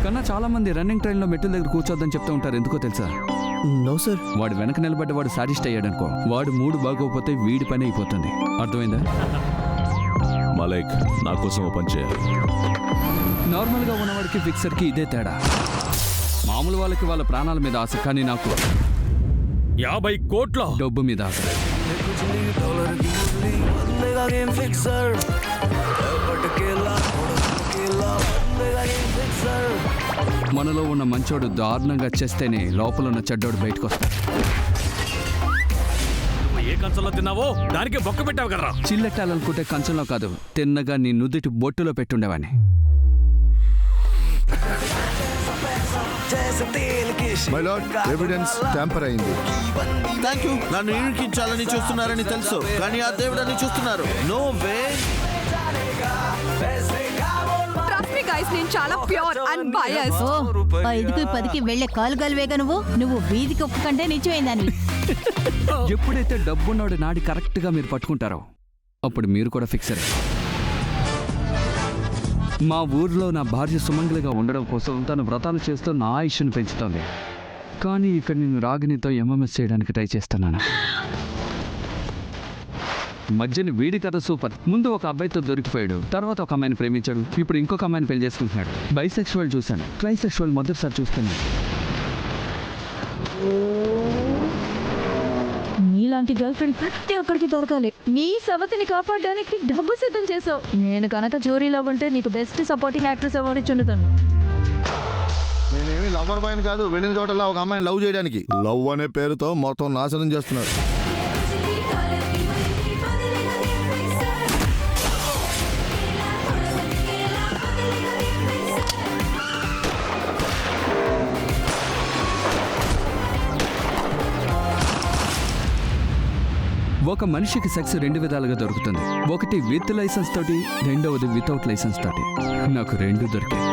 కన్నా చాలా మంది రన్నింగ్ ట్రైన్లో మెట్ల దగ్గర కూర్చోద్దని చెప్తూ ఉంటారు, ఎందుకో తెలుసా? No sir. వాడు వెనక నిలబడ్డ వాడు సాటిస్ట్ అయ్యాడనుకో, వాడు మూడు బాగోకపోతే వీడి పని అయిపోతుంది. అర్థమైందా? మలైక్, నా కోసం ఓ పని చేయాలి. నార్మల్గా ఉన్నవాడికి ఫిక్సర్కి ఇదే తేడా. మామూలు వాళ్ళకి వాళ్ళ ప్రాణాల మీద ఆశ, కానీ నాకు 50 కోట్ల డబ్బు మీద ఆశ. మనలో ఉన్న మంచోడు దారుణంగా చేస్తేనే లోపల ఉన్న చెడ్డోడు బయటకు వస్తాడు. ఏ కంచంలో తిన్నావో దానికి బొక్క పెట్టావు కదరా. చిల్లెట్టాలనుకుంటే కంచంలో కాదు, తిన్నగా నీ నుదుటి బొట్టులో పెట్టుండేవాడిని. మై లార్డ్, ఎవిడెన్స్ ట్యాంపర్ అయింది. Thank you. నన్ను ఇరికించాలని చూస్తున్నారని తెలుసు, కానీ ఆ దేవుడని చూస్తున్నారు. No way. నేను చాలా ప్యూర్ అండ్ బయాస్. 5కి 10కి వెళ్లే కాలుగాలువేగా నువ్వు వీధికి ఒక్క కంటే నిజమైందాన్ని. ఎప్పుడైతే డబ్బున్నోడు నాడి కరెక్ట్గా మీరు పట్టుకుంటారో అప్పుడు మీరు కూడా ఫిక్సరే. మా ఊర్లో నా భార్య సుమంగలిగా ఉండడం కోసం తను వ్రతాలు చేస్తూ నా ఆయుష్ను పెంచుతోంది. కానీ ఇక్కడ నేను రాగినితో ఎంఎంఎస్ చేయడానికి ట్రై చేస్తున్నాను. మధ్యని వీడి కథ సూపర్. ముందు ఒక అబ్బాయితో దొరికిపోయాడు, తర్వాత ఒక అమ్మాయిని ప్రేమించాడు, ఇప్పుడు ఇంకొక అమ్మాయిని పెళ్లి చేసుకుంటున్నాడు. బైసెక్షువల్ చూశాను, ట్రైసెక్షువల్ మొదటిసారి చూస్తున్నాను. నీలాంటి గర్ల్ ఫ్రెండ్ ప్రతి ఒక్కడికి దొరకాలి. నీ సవతిని కాపాడడానికి డబ్బు సిద్ధం చేసావు. నేను కనుక జోరీలో ఉంటే నీకు బెస్ట్ సపోర్టింగ్ యాక్ట్రెస్ అవార్డు ఇచ్చుండుతాను. నేనేమి లవర్ బాయ్ని కాదు, వెళ్ళిన చోటలా ఒక అమ్మాయిని లవ్ చేయడానికి. లవ్ అనే పేరుతో మొత్తం నాశనం చేస్తున్నారు. ఒక మనిషికి సెక్స్ 2 విధాలుగా దొరుకుతుంది. ఒకటి విత్ లైసెన్స్ తోటి, రెండవది వితౌట్ లైసెన్స్ తోటి. నాకు 2 దొరికాయి.